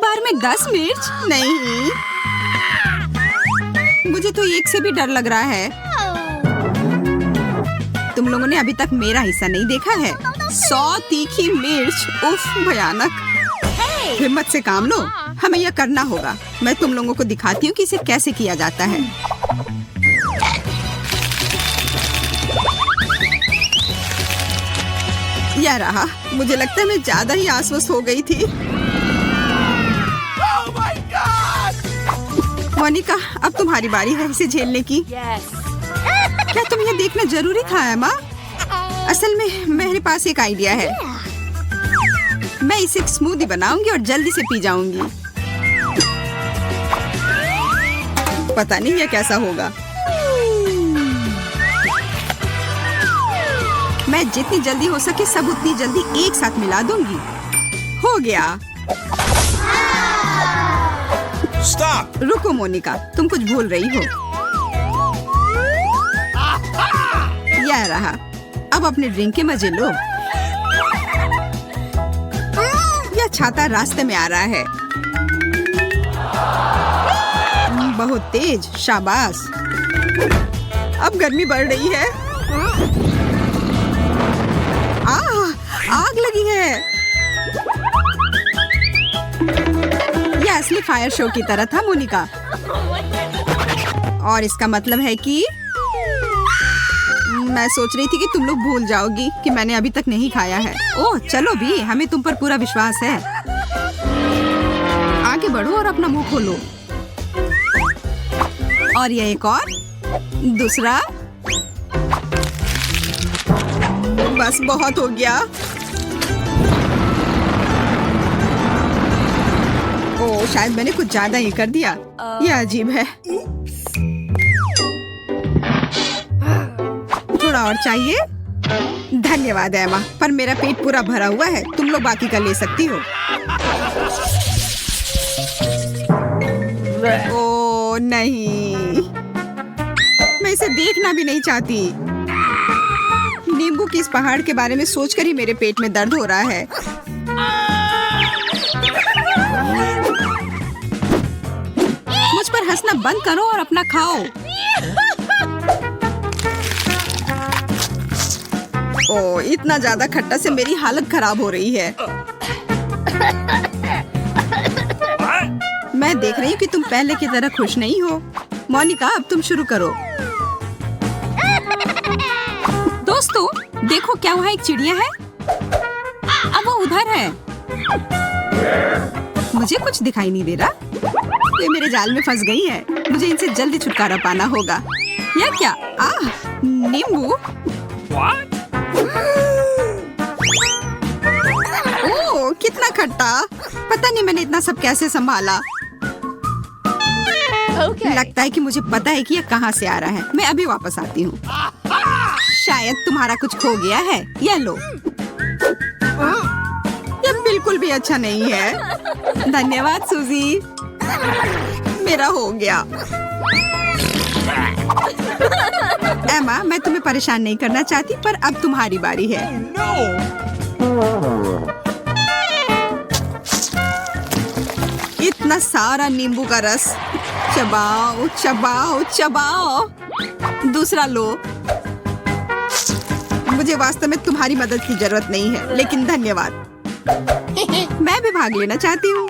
बार में 10 मिर्च? नहीं, मुझे तो एक से भी डर लग रहा है। तुम लोगों ने अभी तक मेरा हिस्सा नहीं देखा है। 100 तीखी मिर्च, उफ भयानक। हिम्मत से काम लो, हमें यह करना होगा। मैं तुम लोगों को दिखाती हूँ कि इसे कैसे किया जाता है। यह रहा। मुझे लगता है मैं ज्यादा ही आश्वस्त हो गई थी। मोनिका, अब तुम्हारी बारी है इसे झेलने की। क्या तुम यह देखना जरूरी था एमा? असल में मेरे पास एक आइडिया है। मैं इसे एक स्मूदी बनाऊंगी और जल्दी से पी जाऊंगी। पता नहीं यह कैसा होगा। मैं जितनी जल्दी हो सके सब उतनी जल्दी एक साथ मिला दूंगी। हो गया। Stop! रुको मोनिका, तुम कुछ भूल रही हो। यह रहा। अब अपने ड्रिंक के मजे लो। यह छाता रास्ते में आ रहा है। बहुत तेज, शाबाश। अब गर्मी बढ़ रही है। आग लगी है। यह असली फायर शो की तरह था मोनिका। और इसका मतलब है कि मैं सोच रही थी कि तुम लोग भूल जाओगी कि मैंने अभी तक नहीं खाया है। ओह चलो भी, हमें तुम पर पूरा विश्वास है। आगे बढ़ो और अपना मुंह खोलो। और यह एक और, दूसरा। बस बहुत हो गया। ओह शायद मैंने कुछ ज्यादा ही कर दिया। यह अजीब है। थोड़ा और चाहिए? धन्यवाद एमा, पर मेरा पेट पूरा भरा हुआ है। तुम लोग बाकी का ले सकती हो। ओह नहीं, मैं इसे देखना भी नहीं चाहती। नींबू की इस पहाड़ के बारे में सोचकर ही मेरे पेट में दर्द हो रहा है। मुझ पर हंसना बंद करो और अपना खाओ। ओह इतना ज्यादा खट्टा से मेरी हालत खराब हो रही है। मैं देख रही हूँ कि तुम पहले की तरह खुश नहीं हो। मोनिका, अब तुम शुरू करो। दोस्तों देखो, क्या वहाँ एक चिड़िया है? अब वो उधर है। मुझे कुछ दिखाई नहीं दे रहा। ये मेरे जाल में फंस गई है। मुझे इनसे जल्दी छुटकारा पाना होगा। यह क्या? नींबू। ओह कितना खट्टा। पता नहीं मैंने इतना सब कैसे संभाला। लगता है कि मुझे पता है कि यह कहाँ से आ रहा है। मैं अभी वापस आती हूँ। शायद तुम्हारा कुछ खो गया है। यह लो। यह बिल्कुल भी अच्छा नहीं है। धन्यवाद सूजी। मेरा हो गया। एमा, मैं तुम्हें परेशान नहीं करना चाहती, पर अब तुम्हारी बारी है। इतना सारा नींबू का रस। चबाओ चबाओ चबाओ। दूसरा लो। मुझे वास्तव में तुम्हारी मदद की जरूरत नहीं है, लेकिन धन्यवाद। मैं भी भाग लेना चाहती हूँ।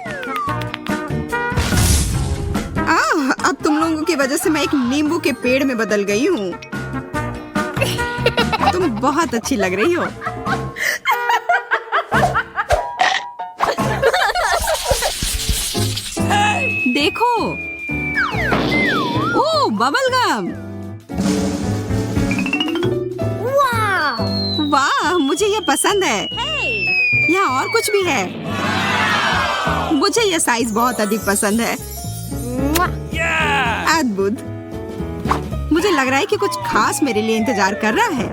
अब तुम लोगों की वजह से मैं एक नींबू के पेड़ में बदल गई हूँ। तुम बहुत अच्छी लग रही हो। देखो। ओह बबल गम। वाह, मुझे ये पसंद है। यहाँ और कुछ भी है। मुझे ये साइज बहुत अधिक पसंद है। अद्भुत। मुझे लग रहा है कि कुछ खास मेरे लिए इंतजार कर रहा है।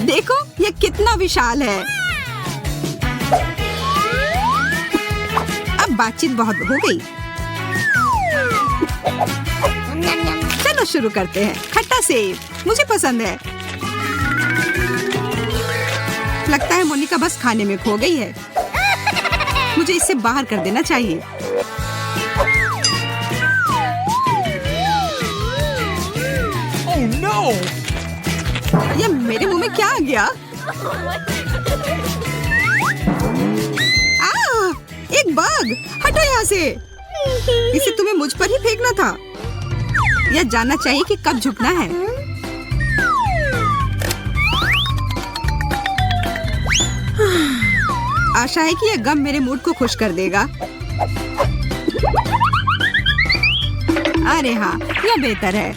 देखो ये कितना विशाल है। अब बातचीत बहुत हो गई। चलो शुरू करते हैं। खट्टा सेब मुझे पसंद है। लगता है मोनिका बस खाने में खो गई है। मुझे इससे बाहर कर देना चाहिए। Oh no! ये मेरे मुंह में क्या आ गया? एक बग! हटो यहाँ से! इसे तुम्हें मुझ पर ही फेंकना था। यह जानना चाहिए कि कब झुकना है। आशा है कि यह गम मेरे मूड को खुश कर देगा। अरे हाँ, यह बेहतर है।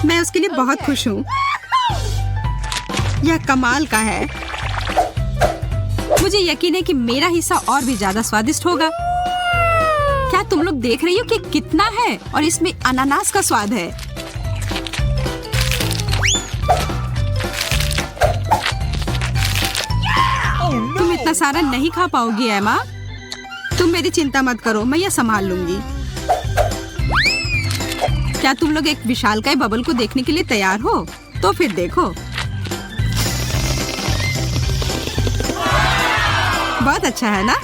मैं उसके लिए बहुत खुश हूँ। यह कमाल का है। मुझे यकीन है कि मेरा हिस्सा और भी ज्यादा स्वादिष्ट होगा। क्या तुम लोग देख रही हो कि कितना है और इसमें अनानास का स्वाद है। तुम इतना सारा नहीं खा पाओगी एमा। तुम मेरी चिंता मत करो, मैं यह संभाल लूंगी। क्या तुम लोग एक विशालकाय बबल को देखने के लिए तैयार हो? तो फिर देखो। बहुत अच्छा है ना?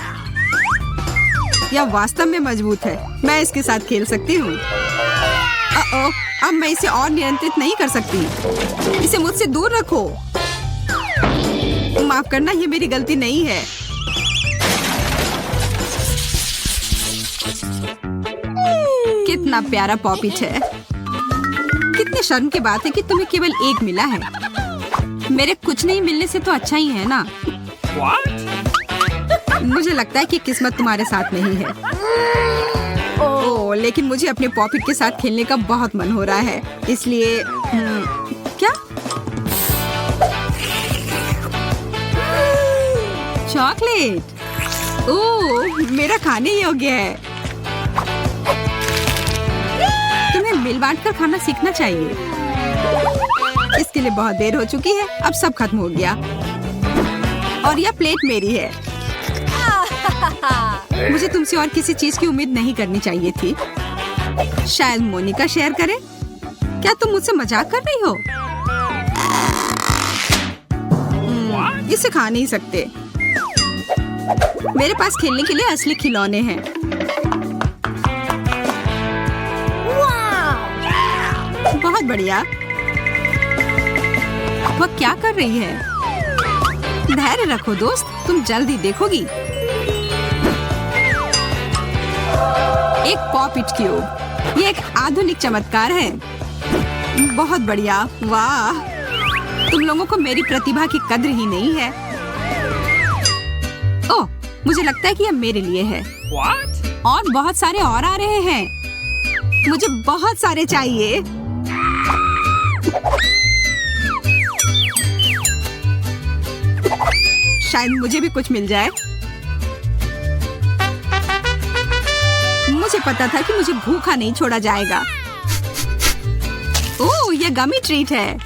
यह वास्तव में मजबूत है। मैं इसके साथ खेल सकती हूँ। अब मैं इसे और नियंत्रित नहीं कर सकती। इसे मुझसे दूर रखो। माफ करना, ये मेरी गलती नहीं है। कितना प्यारा पॉपिट है। कितने शर्म की बात है कि तुम्हें केवल एक मिला है। मेरे कुछ नहीं मिलने से तो अच्छा ही है ना? मुझे लगता है कि किस्मत तुम्हारे साथ नहीं है। ओह, लेकिन मुझे अपने पॉपिट के साथ खेलने का बहुत मन हो रहा है। इसलिए क्या? चॉकलेट! ओह, मेरा खाने योग्य है। तुम्हें मिल बांट कर खाना सीखना चाहिए। इसके लिए बहुत देर हो चुकी है। अब सब खत्म हो गया और यह प्लेट मेरी है। मुझे तुमसे और किसी चीज की उम्मीद नहीं करनी चाहिए थी। शायद मोनिका शेयर करे। क्या तुम मुझसे मजाक कर रही हो? इसे खा नहीं सकते। मेरे पास खेलने के लिए असली खिलौने हैं। बहुत बढ़िया। वह क्या कर रही है? धैर्य रखो दोस्त, तुम जल्द ही देखोगी। एक पॉपिट क्यूब। ये एक आधुनिक चमत्कार है। बहुत बढ़िया। वाह, तुम लोगों को मेरी प्रतिभा की कद्र ही नहीं है। ओह, मुझे लगता है कि यह मेरे लिए है। What? और बहुत सारे और आ रहे हैं। मुझे बहुत सारे चाहिए। शायद मुझे भी कुछ मिल जाए। मुझे पता था कि मुझे भूखा नहीं छोड़ा जाएगा। ओह, यह गमी ट्रीट है।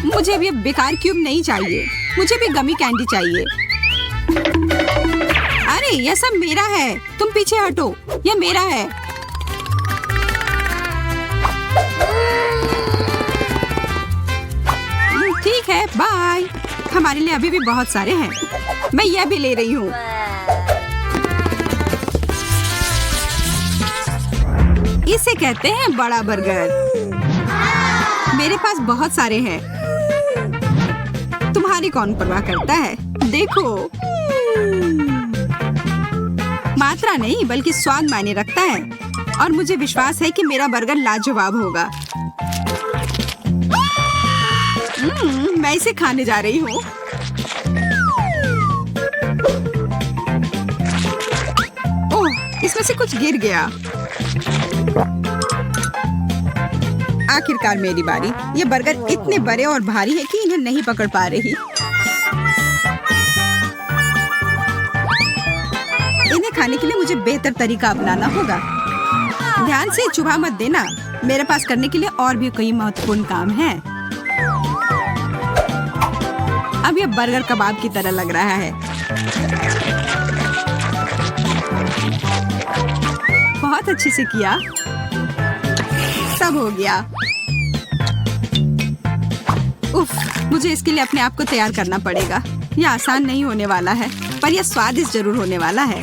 मुझे भी बेकार क्यूब नहीं चाहिए। मुझे भी गमी कैंडी चाहिए। अरे, यह सब मेरा है। तुम पीछे हटो। यह मेरा है। ठीक है, बाय। हमारे लिए अभी भी बहुत सारे हैं। मैं यह भी ले रही हूँ। इसे कहते हैं बड़ा बर्गर। मेरे पास बहुत सारे हैं। तुम्हारी कौन परवाह करता है? देखो, मात्रा नहीं बल्कि स्वाद मायने रखता है। और मुझे विश्वास है कि मेरा बर्गर लाजवाब होगा। मैं इसे खाने जा रही हूँ। ओह, इसमें से कुछ गिर गया। आखिरकार मेरी बारी। ये बर्गर इतने बड़े और भारी है कि इन्हें नहीं पकड़ पा रही। इन्हें खाने के लिए मुझे बेहतर तरीका अपनाना होगा। ध्यान से चुभा मत देना। मेरे पास करने के लिए और भी कई महत्वपूर्ण काम हैं। अब यह बर्गर कबाब की तरह लग रहा है। बहुत अच्छे से किया। सब हो गया। उफ, मुझे इसके लिए अपने आप को तैयार करना पड़ेगा। यह आसान नहीं होने वाला है, पर यह स्वादिष्ट जरूर होने वाला है।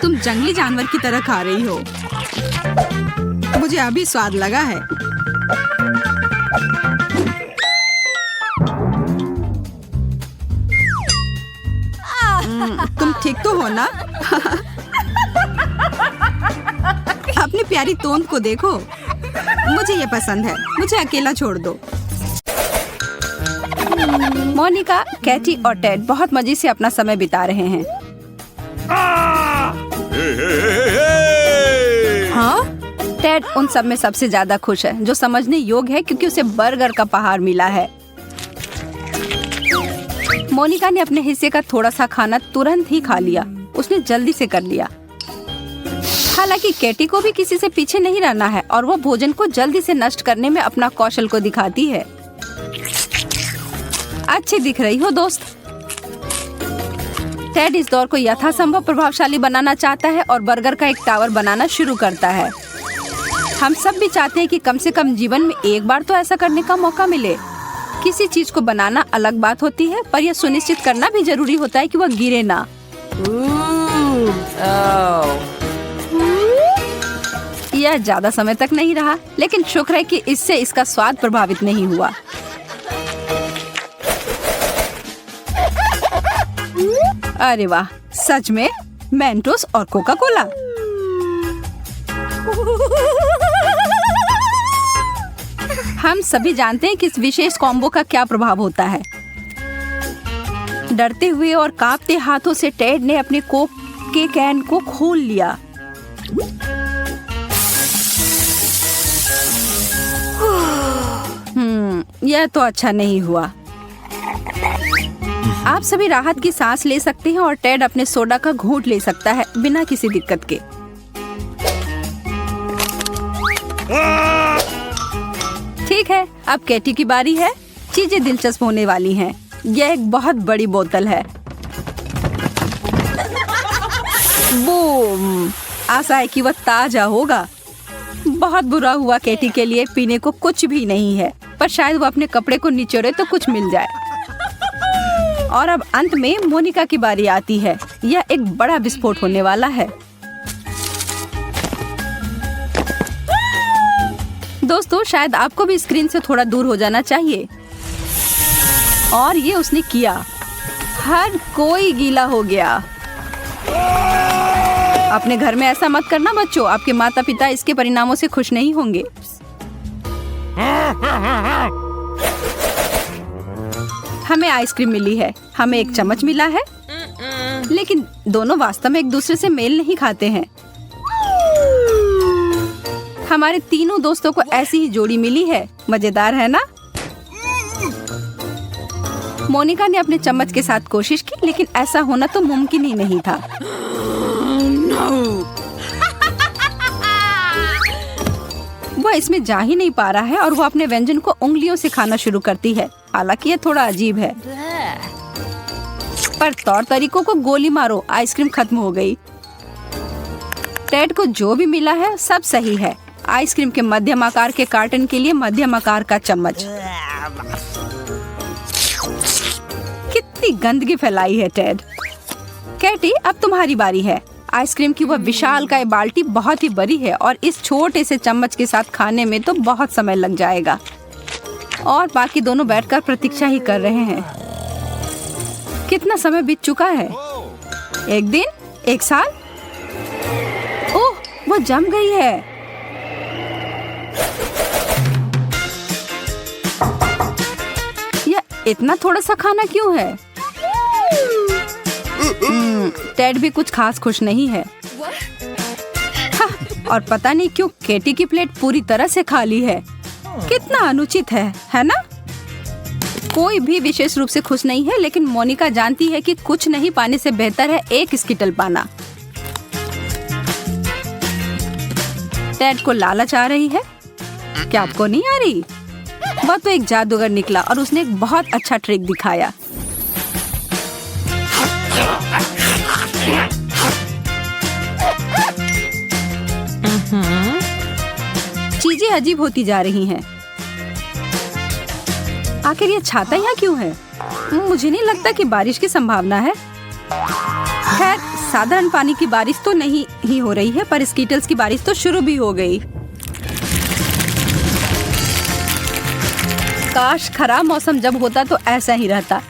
तुम जंगली जानवर की तरह खा रही हो। मुझे अभी स्वाद लगा है। तुम ठीक तो हो ना? अपनी प्यारी तोंद को देखो। मुझे ये पसंद है। मुझे अकेला छोड़ दो। मोनिका, कैटी और टेड बहुत मजे से अपना समय बिता रहे हैं। हाँ? टेड उन सब में सबसे ज्यादा खुश है, जो समझने योग्य है क्योंकि उसे बर्गर का पहाड़ मिला है। मोनिका ने अपने हिस्से का थोड़ा सा खाना तुरंत ही खा लिया। उसने जल्दी से कर लिया। हालांकि कैटी को भी किसी से पीछे नहीं रहना है और वो भोजन को जल्दी से नष्ट करने में अपना कौशल को दिखाती है। अच्छी दिख रही हो दोस्त। टेड इस दौर को यथासंभव प्रभावशाली बनाना चाहता है और बर्गर का एक टावर बनाना शुरू करता है। हम सब भी चाहते हैं कि कम से कम जीवन में एक बार तो ऐसा करने का मौका मिले। किसी चीज को बनाना अलग बात होती है, पर यह सुनिश्चित करना भी जरूरी होता है कि वह गिरे ना। यह ज्यादा समय तक नहीं रहा, लेकिन शुक्र है कि इससे इसका स्वाद प्रभावित नहीं हुआ। अरे वाह, सच में मेंटोस और कोका कोला। हम सभी जानते हैं कि इस विशेष कॉम्बो का क्या प्रभाव होता है। डरते हुए और कांपते हाथों से टेड ने अपने कोक के कैन को खोल लिया। यह तो अच्छा नहीं हुआ। आप सभी राहत की सांस ले सकते हैं और टेड अपने सोडा का घूंट ले सकता है बिना किसी दिक्कत के। ठीक है, अब कैटी की बारी है। चीजें दिलचस्प होने वाली हैं। यह एक बहुत बड़ी बोतल है। बूम! आशा है कि वह ताजा होगा। बहुत बुरा हुआ कैटी के लिए पीने को कुछ भी नहीं है, पर शायद वो अपने कपड़े को निचोड़े तो कुछ मिल जाए। और अब अंत में मोनिका की बारी आती है। यह एक बड़ा विस्फोट होने वाला है। दोस्तों, शायद आपको भी स्क्रीन से थोड़ा दूर हो जाना चाहिए। और ये उसने किया। हर कोई गीला हो गया। अपने घर में ऐसा मत करना बच्चों, आपके माता पिता इसके परिणामों से खुश नहीं होंगे। हमें आइसक्रीम मिली है, हमें एक चम्मच मिला है, लेकिन दोनों वास्तव में एक दूसरे से मेल नहीं खाते हैं। हमारे तीनों दोस्तों को ऐसी ही जोड़ी मिली है। मजेदार है ना? मोनिका ने अपने चम्मच के साथ कोशिश की, लेकिन ऐसा होना तो मुमकिन ही नहीं था। वह इसमें जा ही नहीं पा रहा है और वो अपने व्यंजन को उंगलियों से खाना शुरू करती है। हालांकि यह थोड़ा अजीब है, पर तौर तरीकों को गोली मारो, आइसक्रीम खत्म हो गई। टेड को जो भी मिला है सब सही है। आइसक्रीम के मध्यम आकार के कार्टन के लिए मध्यम आकार का चम्मच। कितनी गंदगी फैलाई है टेड। कैटी, अब तुम्हारी बारी है। आइसक्रीम की वह विशालकाय बाल्टी बहुत ही बड़ी है और इस छोटे से चम्मच के साथ खाने में तो बहुत समय लग जाएगा। और बाकी दोनों बैठकर प्रतीक्षा ही कर रहे हैं। कितना समय बीत चुका है? एक दिन? एक साल? ओह, वो जम गई है। यह इतना थोड़ा सा खाना क्यों है? टेड भी कुछ खास खुश नहीं है। हाँ, और पता नहीं क्यों कैटी की प्लेट पूरी तरह से खाली है। कितना अनुचित है ना? कोई भी विशेष रूप से खुश नहीं है, लेकिन मोनिका जानती है कि कुछ नहीं पाने से बेहतर है एक स्किटल पाना। टेड को लालच आ रही है। क्या आपको नहीं आ रही? वह तो एक जादूगर निकला और उसने एक बहुत अच्छा ट्रिक दिखाया। चीजें अजीब होती जा रही हैं। आखिर ये छाता यहाँ क्यों है? मुझे नहीं लगता कि बारिश की संभावना है। खैर, साधारण पानी की बारिश तो नहीं ही हो रही है, पर स्कीटल्स की बारिश तो शुरू भी हो गई। काश खराब मौसम जब होता तो ऐसा ही रहता।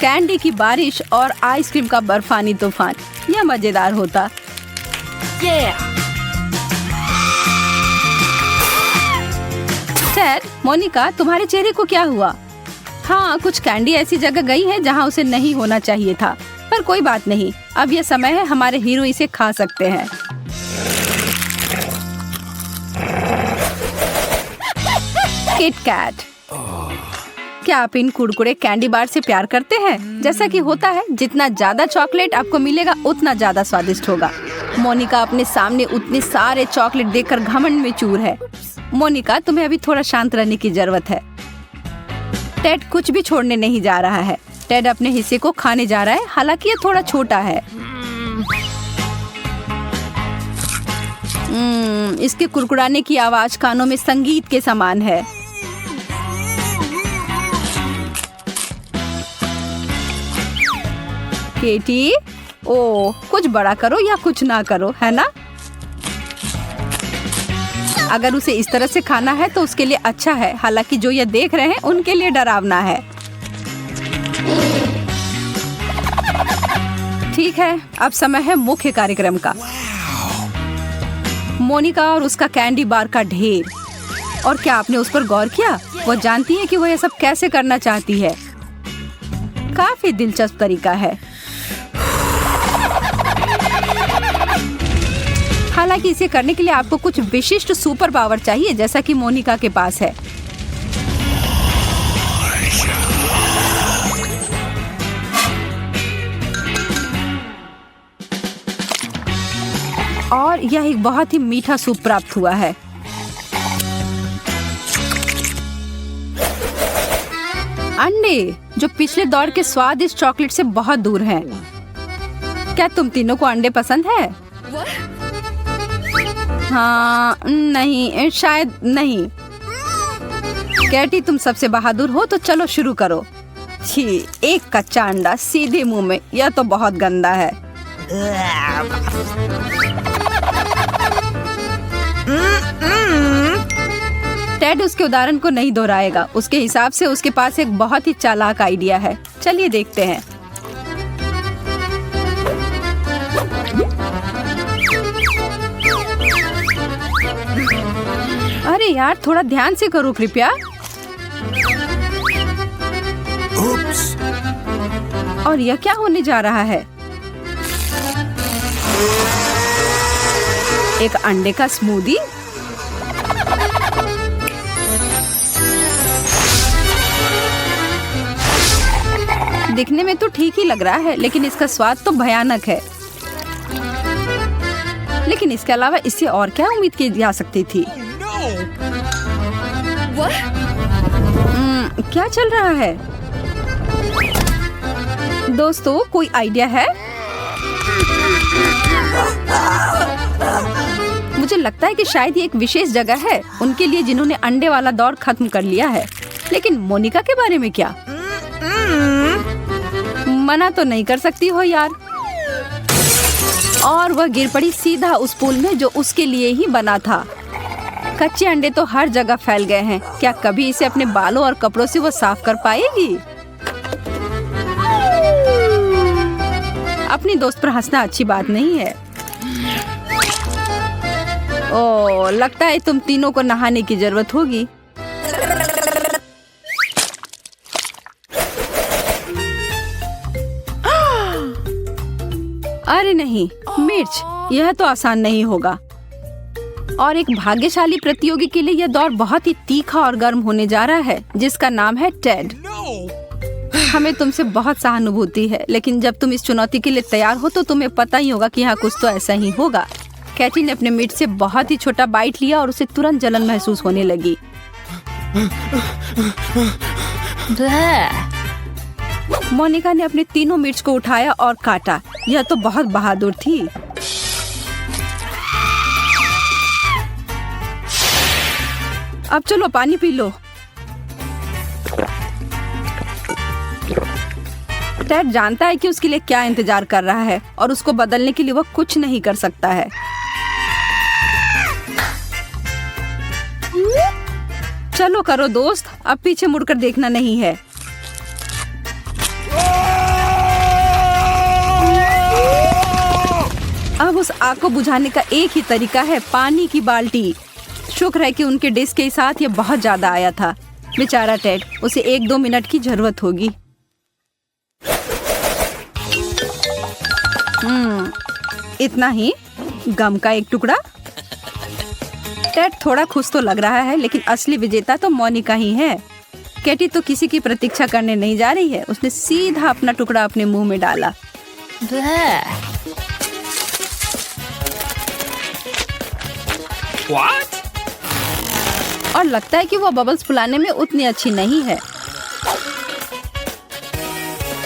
कैंडी की बारिश और आइसक्रीम का बर्फानी तूफान, यह मजेदार होता। टेड, मोनिका, तुम्हारे चेहरे को क्या हुआ? हाँ, कुछ कैंडी ऐसी जगह गई है जहाँ उसे नहीं होना चाहिए था, पर कोई बात नहीं। अब यह समय है, हमारे हीरो इसे खा सकते हैं। KitKat. क्या आप इन कुरकुरे कैंडी बार से प्यार करते हैं? जैसा कि होता है, जितना ज्यादा चॉकलेट आपको मिलेगा उतना ज्यादा स्वादिष्ट होगा। मोनिका अपने सामने उतने सारे चॉकलेट देखकर घमंड में चूर है। मोनिका, तुम्हें अभी थोड़ा शांत रहने की जरूरत है। टेड कुछ भी छोड़ने नहीं जा रहा है। टेड अपने हिस्से को खाने जा रहा है, हालांकि यह थोड़ा छोटा है। इसके कुरकुराने की आवाज कानों में संगीत के समान है। केटी, ओ, कुछ बड़ा करो या कुछ ना करो, है ना? अगर उसे इस तरह से खाना है तो उसके लिए अच्छा है, हालांकि जो ये देख रहे हैं उनके लिए डरावना है। ठीक है, अब समय है मुख्य कार्यक्रम का। मोनिका और उसका कैंडी बार का ढेर। और क्या आपने उस पर गौर किया? वो जानती है कि वो ये सब कैसे करना चाहती है। काफी दिलचस्प तरीका है। हालांकि इसे करने के लिए आपको कुछ विशिष्ट सुपर पावर चाहिए, जैसा कि मोनिका के पास है। और यह एक बहुत ही मीठा सूप प्राप्त हुआ है। अंडे, जो पिछले दौर के स्वादिष्ट चॉकलेट से बहुत दूर हैं। क्या तुम तीनों को अंडे पसंद है? हाँ, नहीं, शायद नहीं। कैटी, तुम सबसे बहादुर हो, तो चलो शुरू करो। छी, एक कच्चा अंडा सीधे मुंह में, यह तो बहुत गंदा है। टेड उसके उदाहरण को नहीं दोहराएगा। उसके हिसाब से उसके पास एक बहुत ही चालाक आइडिया है। चलिए देखते हैं। अरे यार, थोड़ा ध्यान से करो कृपया। और यह क्या होने जा रहा है? एक अंडे का स्मूदी? दिखने में तो ठीक ही लग रहा है, लेकिन इसका स्वाद तो भयानक है। लेकिन इसके अलावा इससे और क्या उम्मीद की जा सकती थी? क्या चल रहा है? दोस्तों, कोई आइडिया है? मुझे लगता है कि शायद ये एक विशेष जगह है उनके लिए जिन्होंने अंडे वाला दौर खत्म कर लिया है। लेकिन मोनिका के बारे में क्या? मना तो नहीं कर सकती हो यार। और वह गिर पड़ी सीधा उस पूल में जो उसके लिए ही बना था। कच्चे अंडे तो हर जगह फैल गए हैं। क्या कभी इसे अपने बालों और कपड़ों से वो साफ कर पाएगी? अपनी दोस्त पर हंसना अच्छी बात नहीं है। ओह, लगता है तुम तीनों को नहाने की जरूरत होगी। अरे नहीं, मिर्च, यह तो आसान नहीं होगा। और एक भाग्यशाली प्रतियोगी के लिए यह दौर बहुत ही तीखा और गर्म होने जा रहा है, जिसका नाम है टेड। हमें तुमसे बहुत सहानुभूति है, लेकिन जब तुम इस चुनौती के लिए तैयार हो तो तुम्हें पता ही होगा कि यहाँ कुछ तो ऐसा ही होगा। कैटी ने अपने मीट से बहुत ही छोटा बाइट लिया और उसे तुरंत जलन महसूस होने लगी। मोनिका ने अपने तीनों मिर्च को उठाया और काटा। यह तो बहुत बहादुर थी। अब चलो पानी पी लो। टेड जानता है कि उसके लिए क्या इंतजार कर रहा है और उसको बदलने के लिए वह कुछ नहीं कर सकता है। चलो करो दोस्त, अब पीछे मुड़कर देखना नहीं है। अब उस आग को बुझाने का एक ही तरीका है, पानी की बाल्टी। शुक्र है कि उनके डिश के साथ ये बहुत ज्यादा आया था। बेचारा टेड, उसे 1-2 मिनट की जरूरत होगी। इतना ही, गम का एक टुकड़ा। टेड थोड़ा खुश तो लग रहा है, लेकिन असली विजेता तो मोनिका ही है। कैटी तो किसी की प्रतीक्षा करने नहीं जा रही है। उसने सीधा अपना टुकड़ा अपने मुंह में डाला। What? और लगता है कि वो बबल्स फुलाने में उतनी अच्छी नहीं है,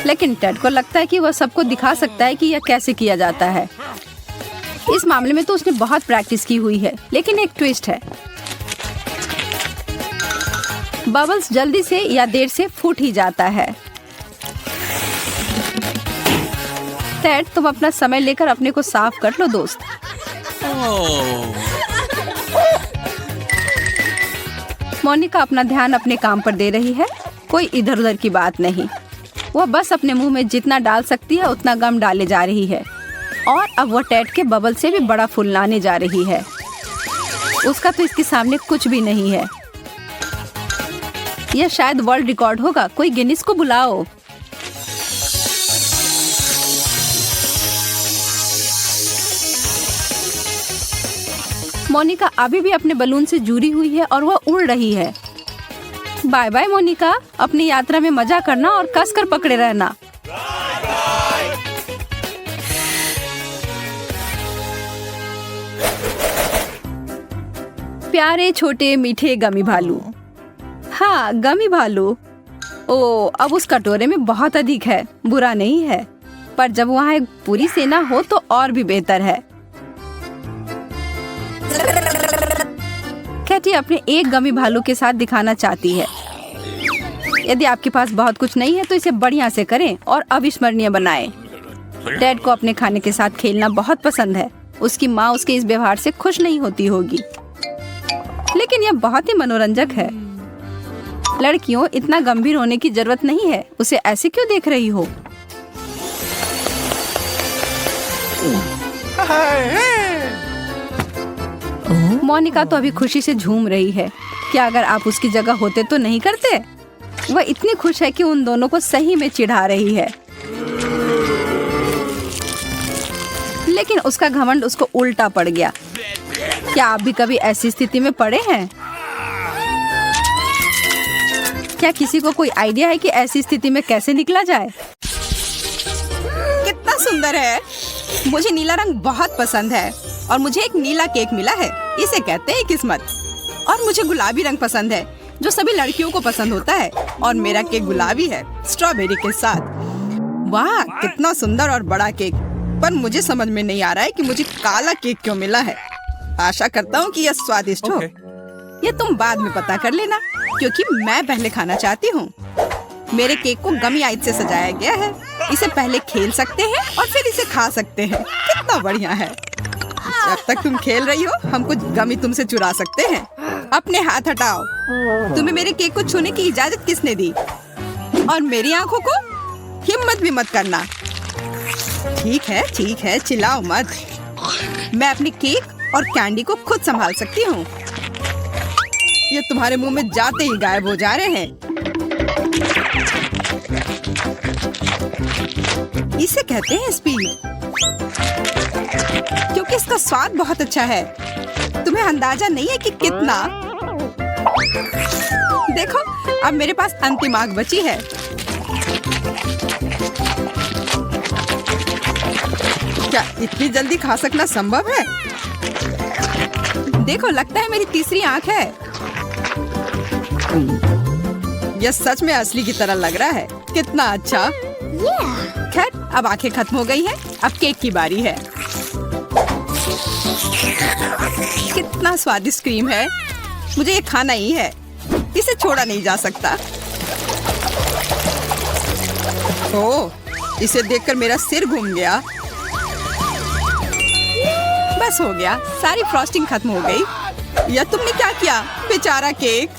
लेकिन टेड को लगता है कि वह सबको दिखा सकता है कि यह कैसे किया जाता है। इस मामले में तो उसने बहुत प्रैक्टिस की हुई है, लेकिन एक ट्विस्ट है। बबल्स जल्दी से या देर से फूट ही जाता है। टेड, तुम अपना समय लेकर अपने को साफ कर लो दोस्त। Oh. मोनिका अपना ध्यान अपने काम पर दे रही है, कोई इधर उधर की बात नहीं। वह बस अपने मुंह में जितना डाल सकती है उतना गम डाले जा रही है, और अब वह टेड के बबल से भी बड़ा फूल लाने जा रही है। उसका तो इसके सामने कुछ भी नहीं है। यह शायद वर्ल्ड रिकॉर्ड होगा। कोई गिनीज को बुलाओ। मोनिका अभी भी अपने बलून से जुड़ी हुई है और वह उड़ रही है। बाय बाय मोनिका, अपनी यात्रा में मजा करना और कसकर पकड़े रहना। प्यारे छोटे मीठे गमी भालू। हाँ, गमी भालू। ओ, अब उस कटोरे में बहुत अधिक है। बुरा नहीं है, पर जब वहाँ एक पूरी सेना हो तो और भी बेहतर है। कैटी अपने एक गमी भालू के साथ दिखाना चाहती है। यदि आपके पास बहुत कुछ नहीं है तो इसे बढ़िया से करें और अविस्मरणीय बनाएं। टेड को अपने खाने के साथ खेलना बहुत पसंद है। उसकी माँ उसके इस व्यवहार से खुश नहीं होती होगी, लेकिन यह बहुत ही मनोरंजक है। लड़कियों, इतना गंभीर होने की जरूरत नहीं है। उसे ऐसे क्यों देख रही हो? मोनिका तो अभी खुशी से झूम रही है। क्या अगर आप उसकी जगह होते तो नहीं करते? वह इतनी खुश है कि उन दोनों को सही में चिढ़ा रही है, लेकिन उसका घमंड उसको उल्टा पड़ गया। क्या आप भी कभी ऐसी स्थिति में पड़े हैं? क्या किसी को कोई आइडिया है कि ऐसी स्थिति में कैसे निकला जाए? कितना सुंदर है। मुझे नीला रंग बहुत पसंद है और मुझे एक नीला केक मिला है। इसे कहते हैं किस्मत। और मुझे गुलाबी रंग पसंद है, जो सभी लड़कियों को पसंद होता है, और मेरा केक गुलाबी है, स्ट्रॉबेरी के साथ। वाह, कितना सुंदर और बड़ा केक। पर मुझे समझ में नहीं आ रहा है कि मुझे काला केक क्यों मिला है। आशा करता हूँ कि यह स्वादिष्ट हो। ये तुम बाद में पता कर लेना, क्योंकि मैं पहले खाना चाहती हूँ। मेरे केक को गमी आइस से सजाया गया है। इसे पहले खेल सकते हैं और फिर इसे खा सकते हैं। कितना बढ़िया है। जब तक तुम खेल रही हो, हम कुछ गमी तुमसे चुरा सकते हैं। अपने हाथ हटाओ। तुम्हें मेरे केक को छूने की इजाजत किसने दी? और मेरी आंखों को हिम्मत भी मत करना। ठीक है, चिल्लाओ मत। मैं अपने केक और कैंडी को खुद संभाल सकती हूँ। ये तुम्हारे मुंह में जाते ही गायब हो जा रहे हैं। इसे कहते हैं स्पीड, क्योंकि इसका स्वाद बहुत अच्छा है। तुम्हें अंदाजा नहीं है कि कितना। देखो, अब मेरे पास अंतिम आग बची है। क्या इतनी जल्दी खा सकना संभव है? देखो, लगता है मेरी तीसरी आंख है। यह सच में असली की तरह लग रहा है। कितना अच्छा। खैर, अब आंखें खत्म हो गई हैं। अब केक की बारी है। कितना स्वादिष्ट क्रीम है। मुझे ये खाना ही है, इसे छोड़ा नहीं जा सकता। ओह, इसे देखकर मेरा सिर घूम गया। बस हो गया, सारी फ्रॉस्टिंग खत्म हो गई। या तुमने क्या किया, बेचारा केक।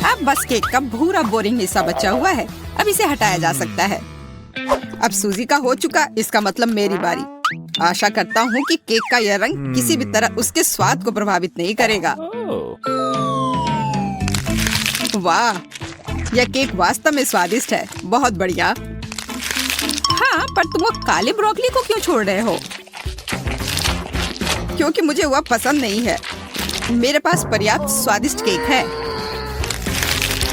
अब बस केक का भूरा बोरिंग हिस्सा बचा हुआ है, अब इसे हटाया जा सकता है। अब सूजी का हो चुका, इसका मतलब मेरी बारी। आशा करता हूँ कि केक का यह रंग किसी भी तरह उसके स्वाद को प्रभावित नहीं करेगा। वाह, यह केक वास्तव में स्वादिष्ट है, बहुत बढ़िया। हाँ, पर तुम वो काले ब्रोकली को क्यों छोड़ रहे हो? क्योंकि मुझे वह पसंद नहीं है। मेरे पास पर्याप्त स्वादिष्ट केक है।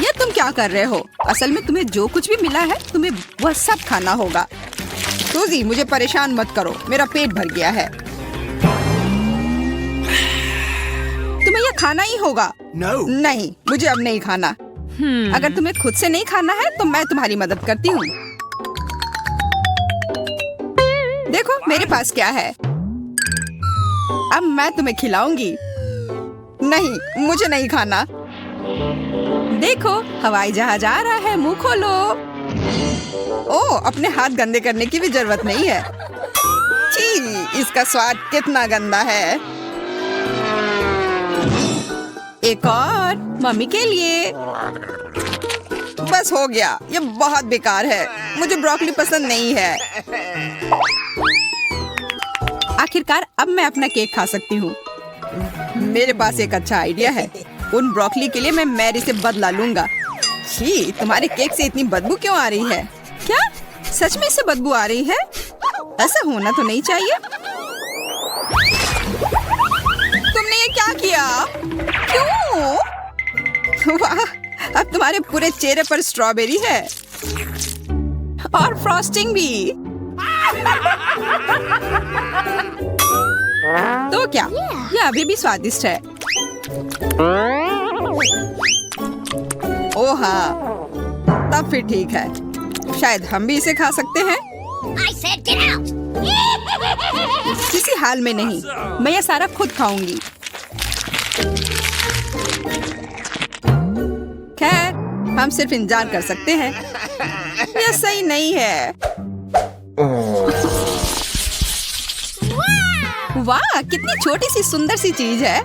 यह तुम क्या कर रहे हो? असल में तुम्हें जो कुछ भी मिला है तुम्हें वह सब खाना होगा। सूजी, मुझे परेशान मत करो, मेरा पेट भर गया है। तुम्हें यह खाना ही होगा। नहीं, मुझे अब नहीं खाना। अगर तुम्हें खुद से नहीं खाना है तो मैं तुम्हारी मदद करती हूँ। देखो मेरे पास क्या है, अब मैं तुम्हें खिलाऊंगी। नहीं, मुझे नहीं खाना। देखो, हवाई जहाज आ रहा है, मुंह खोलो। ओह, अपने हाथ गंदे करने की भी जरूरत नहीं है। छी, इसका स्वाद कितना गंदा है। एक और मम्मी के लिए। बस हो गया, ये बहुत बेकार है, मुझे ब्रोकली पसंद नहीं है। आखिरकार अब मैं अपना केक खा सकती हूँ। मेरे पास एक अच्छा आइडिया है, उन ब्रोकली के लिए मैं मैरी से बदला लूंगा। छी, तुम्हारे केक से इतनी बदबू क्यों आ रही है? क्या सच में इससे बदबू आ रही है? ऐसा होना तो नहीं चाहिए। तुमने ये क्या किया? क्यों? वाह, अब तुम्हारे पूरे चेहरे पर स्ट्रॉबेरी है और फ्रॉस्टिंग भी। तो क्या यह अभी भी स्वादिष्ट है? ओह हाँ, तब फिर ठीक है, शायद हम भी इसे खा सकते हैं। किसी हाल में नहीं, मैं यह सारा खुद खाऊंगी। खैर, हम सिर्फ इंतजार कर सकते हैं। यह सही नहीं है। वाह, कितनी छोटी सी सुंदर सी चीज है।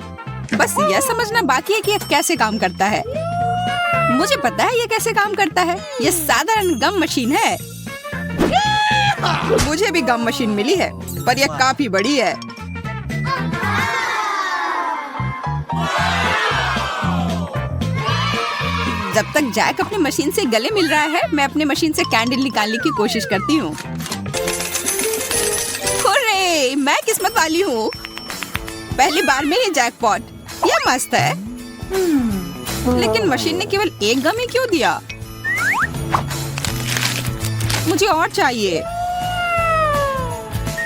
बस यह समझना बाकी है कि यह कैसे काम करता है। मुझे पता है यह कैसे काम करता है। यह साधारण गम मशीन है। मुझे भी गम मशीन मिली है, पर यह काफी बड़ी है। जब तक जैक अपनी मशीन से गले मिल रहा है, मैं अपने मशीन से कैंडल निकालने की कोशिश करती हूँ। हुर्रे, मैं किस्मत वाली हूँ। पहली बार में ही जैकपॉट। यह मस्त है। लेकिन मशीन ने केवल एक गम ही क्यों दिया? मुझे और चाहिए।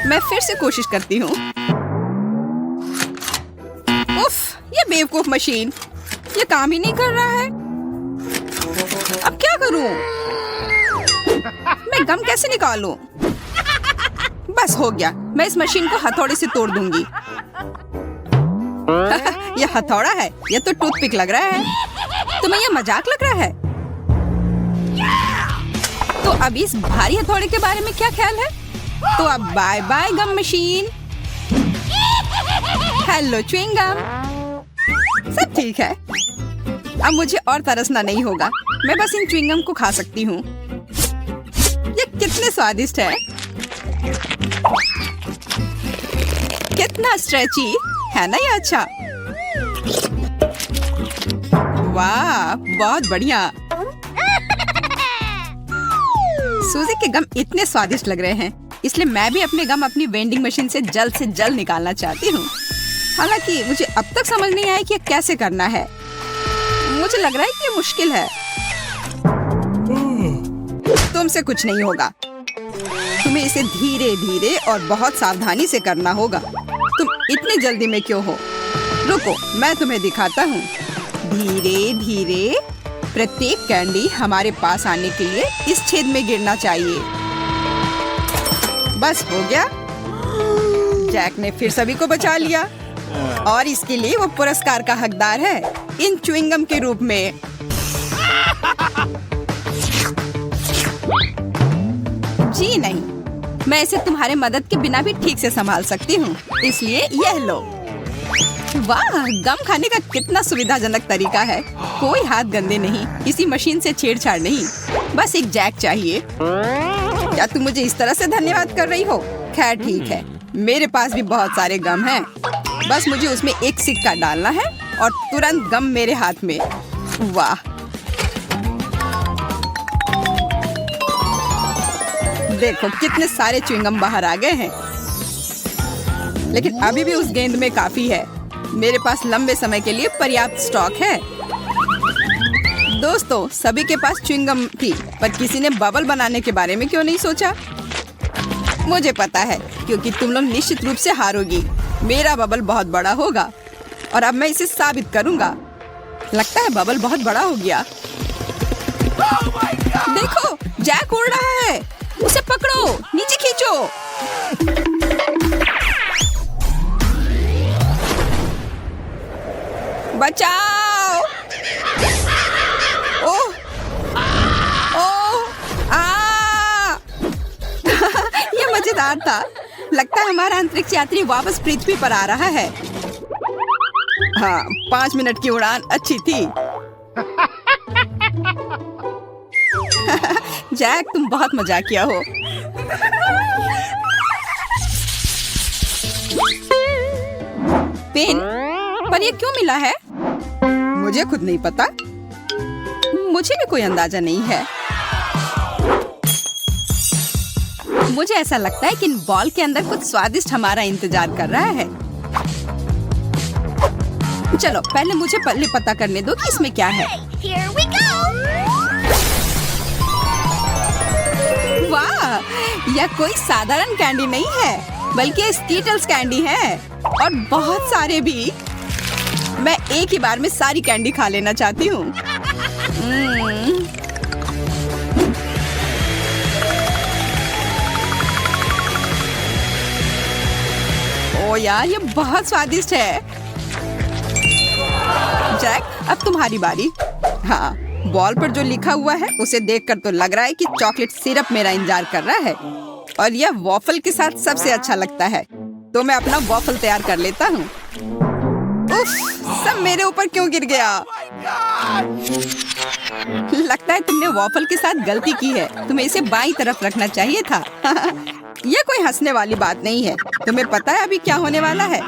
मैं फिर से कोशिश करती हूँ। उफ, ये बेवकूफ मशीन, ये काम ही नहीं कर रहा है। अब क्या करूं? मैं गम कैसे निकालूं? बस हो गया, मैं इस मशीन को हथौड़े से तोड़ दूंगी। यह हथौड़ा है, यह तो टूथपिक लग रहा है। तुम्हें यह मजाक लग रहा है? तो अब इस भारी हथौड़े के बारे में क्या ख्याल है? तो अब bye bye gum machine. Hello chewing gum. सब ठीक है, अब मुझे और तरसना नहीं होगा। मैं बस इन च्युइंग गम को खा सकती हूँ। ये कितने स्वादिष्ट है, कितना स्ट्रेची है ना ये। अच्छा, वाह, बहुत बढ़िया। सूजी के गम इतने स्वादिष्ट लग रहे हैं, इसलिए मैं भी अपने गम अपनी वेंडिंग मशीन से जल्द निकालना चाहती हूँ। हालांकि मुझे अब तक समझ नहीं आया कि कैसे करना है। मुझे लग रहा है कि ये मुश्किल है। तुमसे कुछ नहीं होगा, तुम्हें इसे धीरे धीरे और बहुत सावधानी से करना होगा। तुम इतनी जल्दी में क्यों हो? रुको, मैं तुम्हें दिखाता हूँ। धीरे धीरे प्रत्येक कैंडी हमारे पास आने के लिए इस छेद में गिरना चाहिए। बस हो गया। जैक ने फिर सभी को बचा लिया। और इसके लिए वो पुरस्कार का हकदार है इन च्युइंगम के रूप में। जी नहीं, मैं इसे तुम्हारे मदद के बिना भी ठीक से संभाल सकती हूँ, इसलिए यह लो। वाह, गम खाने का कितना सुविधाजनक तरीका है। कोई हाथ गंदे नहीं, किसी मशीन से छेड़छाड़ नहीं, बस एक जैक चाहिए। क्या तुम मुझे इस तरह से धन्यवाद कर रही हो? खैर ठीक है, मेरे पास भी बहुत सारे गम हैं। बस मुझे उसमें एक सिक्का डालना है और तुरंत गम मेरे हाथ में। वाह, देखो कितने सारे च्युइंगम बाहर आ गए हैं। लेकिन अभी भी उस गेंद में काफी है। मेरे पास लंबे समय के लिए पर्याप्त स्टॉक है। दोस्तों, सभी के पास च्युइंगम थी, पर किसी ने बबल बनाने के बारे में क्यों नहीं सोचा? मुझे पता है, क्योंकि तुम लोग निश्चित रूप से हारोगी। मेरा बबल बहुत बड़ा होगा और अब मैं इसे साबित करूंगा। लगता है बबल बहुत बड़ा हो गया। देखो, जैक उड़ रहा है। उसे पकड़ो, नीचे खींचो। बचाओ! ओह, ओह, ये मजेदार था। लगता है हमारा अंतरिक्ष यात्री वापस पृथ्वी पर आ रहा है। हाँ, 5 मिनट की उड़ान अच्छी थी। जैक, तुम बहुत मजाकिया हो। पेन, पर ये क्यों मिला है? मुझे खुद नहीं पता। मुझे भी कोई अंदाजा नहीं है। मुझे ऐसा लगता है कि इन बॉल के अंदर कुछ स्वादिष्ट हमारा इंतजार कर रहा है। चलो, पहले मुझे पता करने दो कि इसमें क्या है। Here we go! वाह, यह कोई साधारण कैंडी नहीं है, बल्कि स्कीटल्स कैंडी है, और बहुत सारे भी। मैं एक ही बार में सारी कैंडी खा लेना चाहती हूँ। ओ यार, ये बहुत स्वादिष्ट है। जैक, अब तुम्हारी बारी। हाँ, बॉल पर जो लिखा हुआ है उसे देखकर तो लग रहा है कि चॉकलेट सिरप मेरा इंतजार कर रहा है, और यह वॉफल के साथ सबसे अच्छा लगता है। तो मैं अपना वॉफल तैयार कर लेता हूँ। उफ, सब मेरे ऊपर क्यों गिर गया? लगता है तुमने वॉफल के साथ गलती की है। तुम्हें इसे बाईं तरफ रखना चाहिए था। यह कोई हंसने वाली बात नहीं है। तुम्हें पता है अभी क्या होने वाला है?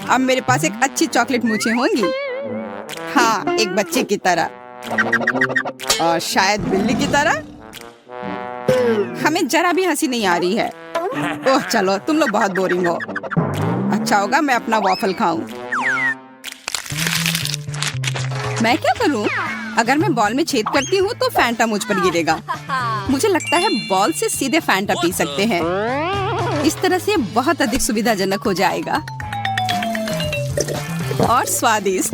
अब मेरे पास एक अच्छी चॉकलेट मूंछें होंगी। हाँ, एक बच्चे की तरह, और शायद बिल्ली की तरह। हमें जरा भी हंसी नहीं आ रही है। ओह चलो, तुम लोग बहुत बोरिंग हो। अच्छा होगा मैं अपना वॉफल खाऊं। मैं क्या करूं? अगर मैं बॉल में छेद करती हूँ तो फैंटा मुझ पर गिरेगा। मुझे लगता है बॉल से सीधे फैंटा पी सकते हैं। इस तरह से बहुत अधिक सुविधाजनक हो जाएगा और स्वादिष्ट।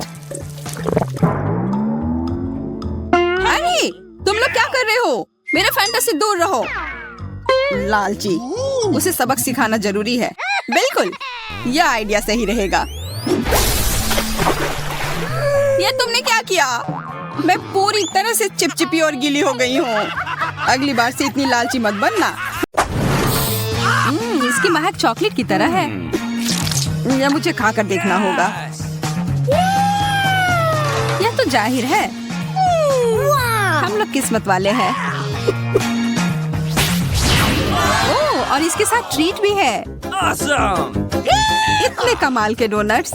अरे, तुम लोग क्या कर रहे हो? मेरे फैंटा से दूर रहो। लालची, उसे सबक सिखाना जरूरी है। बिल्कुल, यह आइडिया सही रहेगा। ये तुमने क्या किया? मैं पूरी तरह से चिपचिपी और गीली हो गई हूँ। अगली बार से इतनी लालची मत बनना। इसकी महक चॉकलेट की तरह है। यह मुझे खाकर देखना होगा। यह तो जाहिर है, हम लोग किस्मत वाले हैं। ओह, और इसके साथ ट्रीट भी है। Awesome! इतने कमाल के डोनट्स।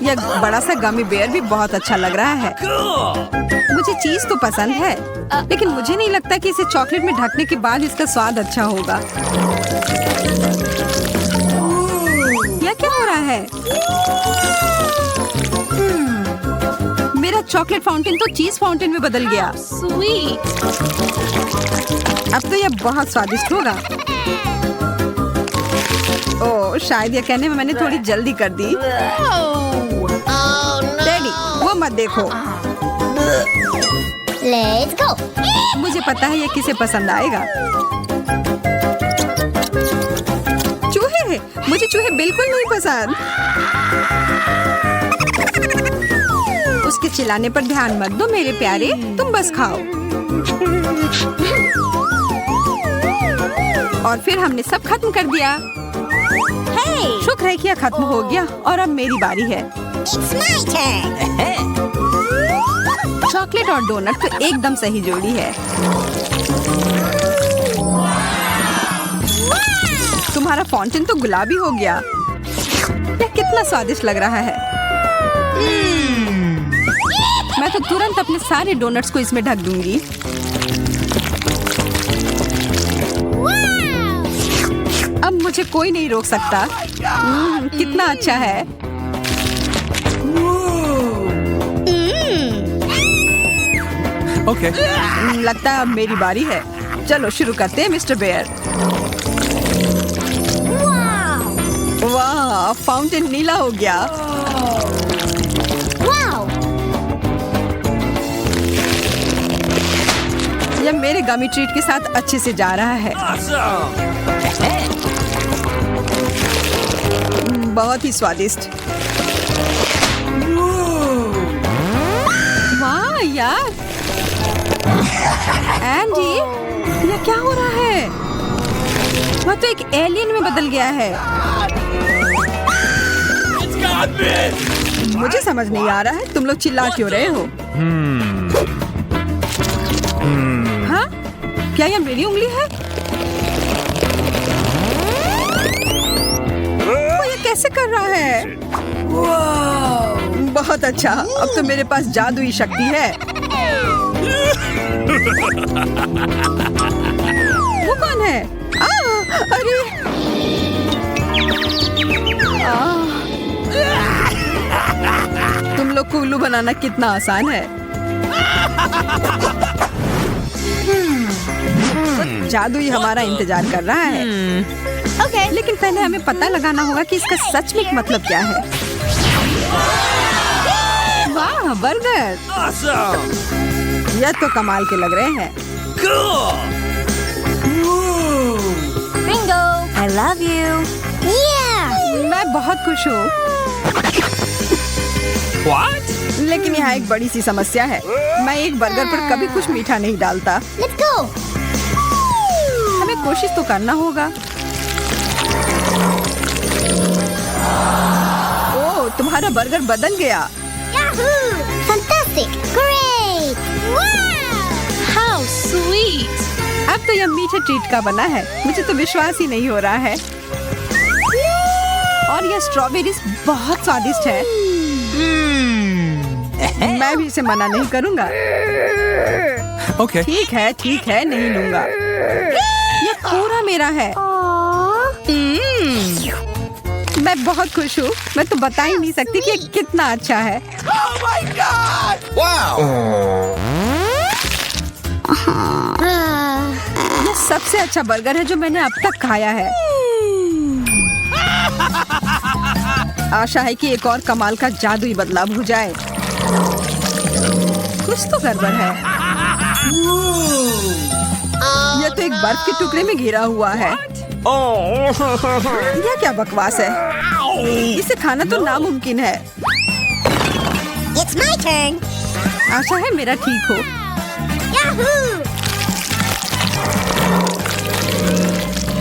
यह बड़ा सा गमी बेयर भी बहुत अच्छा लग रहा है। Cool! मुझे चीज तो पसंद है, लेकिन मुझे नहीं लगता कि इसे चॉकलेट में ढकने के बाद इसका स्वाद अच्छा होगा। यह क्या हो रहा है? मेरा चॉकलेट फाउंटेन तो चीज फाउंटेन में बदल गया। Sweet! अब तो यह बहुत स्वादिष्ट होगा। ओह, शायद यह कहने में मैंने थोड़ी जल्दी कर दी। डैडी, वो मत देखो। Let's go! मुझे पता है ये किसे पसंद आएगा। चूहे चूहे, मुझे चूहे बिल्कुल नहीं पसंद। उसके चिल्लाने पर ध्यान मत दो मेरे प्यारे, तुम बस खाओ। और फिर हमने सब खत्म कर दिया। Hey, शुक्र है कि यह खत्म हो गया और अब मेरी बारी है। it's my turn. चॉकलेट और डोनट तो एकदम सही जोड़ी है। तुम्हारा फाउंटेन तो गुलाबी हो गया। यह कितना स्वादिष्ट लग रहा है। मैं तो तुरंत अपने सारे डोनट्स को इसमें ढक दूंगी। अब मुझे कोई नहीं रोक सकता। कितना अच्छा है। Okay. लगता है अब मेरी बारी है। चलो शुरू करते हैं मिस्टर बेयर। वाह, फाउंटेन नीला हो गया। Wow. यह मेरे गमी ट्रीट के साथ अच्छे से जा रहा है। Awesome. बहुत ही स्वादिष्ट। वाह यार, एंडी, यह क्या हो रहा है? वह तो एक एलियन में बदल गया है। It's got me. मुझे समझ नहीं आ रहा है तुम लोग चिल्ला क्यों रहे हो? हाँ? क्या यह मेरी उंगली है? वो ये कैसे कर रहा है? बहुत अच्छा, अब तो मेरे पास जादुई शक्ति है। वो कौन है? अरे! तुम लोग को उल्लू बनाना कितना आसान है। जादुई हमारा इंतजार कर रहा है। Okay. लेकिन पहले हमें पता लगाना होगा कि इसका सच में मतलब क्या है। वाह, बर्गर! Awesome. यह तो कमाल के लग रहे हैं। Cool. Bingo. I love you. Yeah. मैं बहुत खुश हूँ। What? लेकिन यहाँ एक बड़ी सी समस्या है। मैं एक बर्गर पर कभी कुछ मीठा नहीं डालता। Let's go. हमें कोशिश तो करना होगा। ओह, तुम्हारा बर्गर बदल गया। Yahoo! Fantastic. Great. Wow. How sweet. अब तो यह मीठे ट्रीट का बना है। मुझे तो विश्वास ही नहीं हो रहा है। और यह स्ट्रॉबेरीज बहुत स्वादिष्ट है। मैं भी इसे मना नहीं करूंगा। Okay. ठीक है, नहीं लूंगा। यह पूरा मेरा है। मैं बहुत खुश हूँ। मैं तो बता ही नहीं सकती कि ये कितना अच्छा है। Oh my God! Wow. यह सबसे अच्छा बर्गर है जो मैंने अब तक खाया है। आशा है कि एक और कमाल का जादुई बदलाव हो जाए। कुछ तो गड़बड़ है। यह तो एक बर्फ के टुकड़े में घिरा हुआ है। यह क्या बकवास है? इसे खाना तो नामुमकिन है। It's my turn. आशा है मेरा ठीक हो। Yahoo!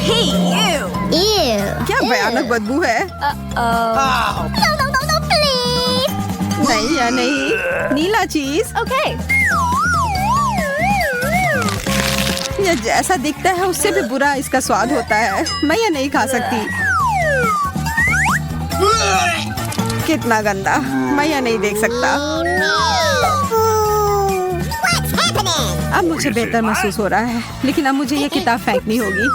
Hey, you. Ew. क्या भयानक बदबू है। No, please. नहीं या नहीं, नीला चीज। Okay. यह जैसा दिखता है उससे भी बुरा इसका स्वाद होता है। मैं यह नहीं खा सकती। कितना गंदा, मैं यह नहीं देख सकता। What's happening? अब मुझे बेहतर महसूस हो रहा है, लेकिन अब मुझे यह किताब फेंकनी होगी।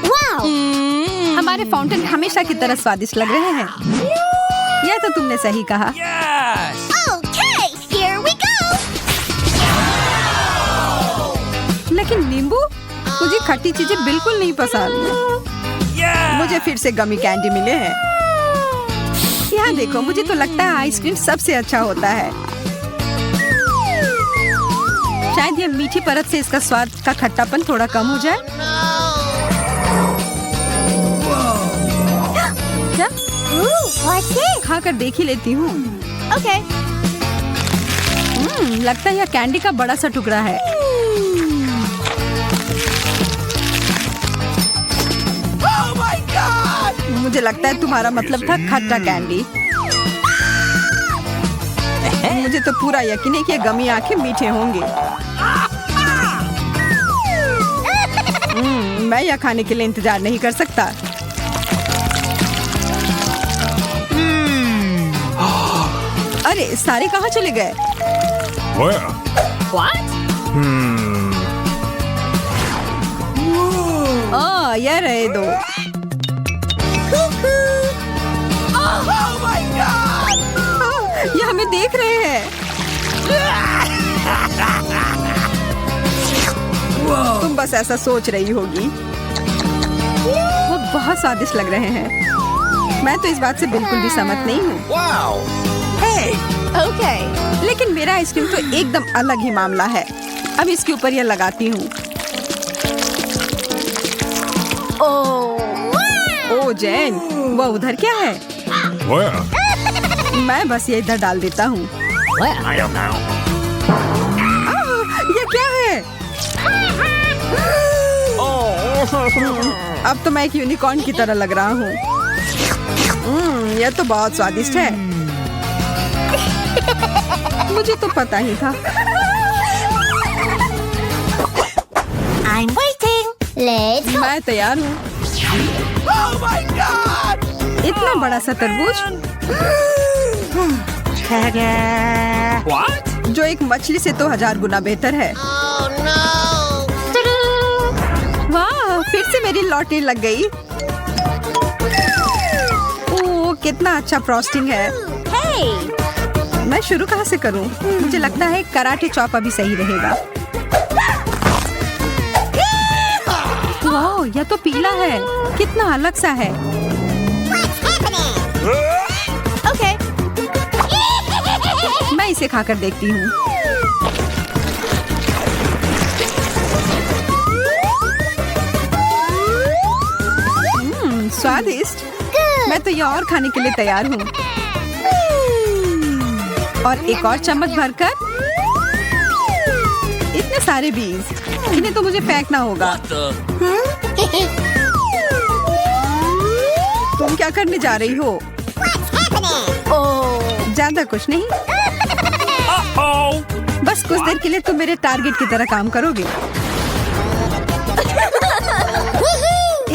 Wow. हमारे फाउंटेन हमेशा की तरह स्वादिष्ट लग रहे हैं। यह तो तुमने सही कहा। Yes. Okay, here we go. लेकिन नींबू, मुझे खट्टी चीजें बिल्कुल नहीं पसंद। Yeah. मुझे फिर से गमी कैंडी मिले हैं। यहाँ देखो, मुझे तो लगता है आइसक्रीम सबसे अच्छा होता है। शायद ये मीठी परत से इसका स्वाद का खट्टापन थोड़ा कम हो जाए। खाकर देख ही लेती हूँ। Okay. लगता है यह कैंडी का बड़ा सा टुकड़ा है। Oh my God! मुझे लगता है तुम्हारा मतलब था खट्टा कैंडी। मुझे तो पूरा यकीन है कि ये गमी आंखें मीठे होंगे। मैं यह खाने के लिए इंतजार नहीं कर सकता। अरे सारे कहाँ चले गए? Where? What? यह रहे दो। Oh my God! ये हमें देख रहे हैं। तुम बस ऐसा सोच रही होगी। वो बहुत स्वादिष्ट लग रहे हैं। मैं तो इस बात से बिल्कुल भी सहमत नहीं हूँ। Wow! Hey! Okay. लेकिन मेरा आइसक्रीम तो एकदम अलग ही मामला है। अब इसके ऊपर यह लगाती हूँ। ओ जैन, वो उधर क्या है? Where? मैं बस ये इधर डाल देता हूँ। I don't know. ये क्या है? अब तो मैं एक यूनिकॉर्न की तरह लग रहा हूँ। यह तो बहुत स्वादिष्ट है। मुझे तो पता ही था। I'm waiting. Let's go. मैं तैयार हूँ। Oh my God! इतना बड़ा सा तरबूज What? जो एक मछली से तो 1000 गुना बेहतर है। Oh no. वाह, फिर से मेरी लॉटरी लग गई। ओह, कितना अच्छा फ्रॉस्टिंग है। Hey. मैं शुरू कहाँ से करूँ? मुझे लगता है कराटे चॉप अभी सही रहेगा। वाह, यह तो पीला है। कितना अलग सा है। What's happening? Okay. मैं इसे खाकर देखती हूँ। स्वादिष्ट। मैं तो यह और खाने के लिए तैयार हूँ। और एक और चम्मच भरकर। इतने सारे बीज, इन्हें तो मुझे फेंकना होगा। तुम क्या करने जा रही हो? What's happening? ज्यादा कुछ नहीं, Oh! बस कुछ देर के लिए तुम मेरे टारगेट की तरह काम करोगे।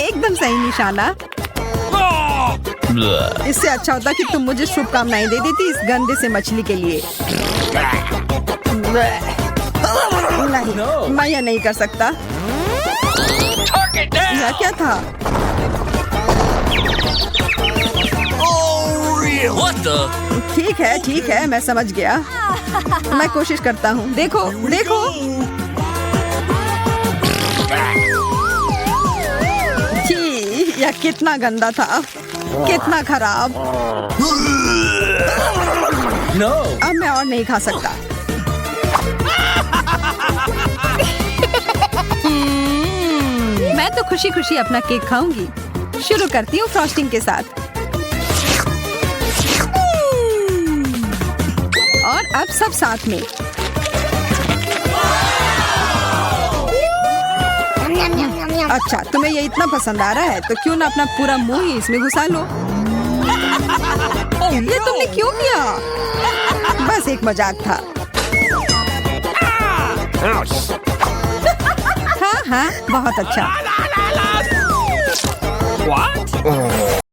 एकदम सही निशाना। इससे अच्छा होता कि तुम मुझे शुभकामनाएं दे देती इस गंदे से मछली के लिए। नहीं, मैं यह नहीं कर सकता। Target down! यह क्या था? Oh, real! What the? ठीक है, मैं समझ गया। मैं कोशिश करता हूँ। देखो, देखो। छी, यह कितना गंदा था, कितना खराब। No! अब मैं और नहीं खा सकता। मैं तो खुशी खुशी अपना केक खाऊंगी। शुरू करती हूँ फ्रॉस्टिंग के साथ। और अब सब साथ में। अच्छा, तुम्हें ये इतना पसंद आ रहा है तो क्यों ना अपना पूरा मुंह ही इसमें घुसा लो। ये तुमने क्यों किया? बस एक मजाक था। हाँ, बहुत अच्छा। What?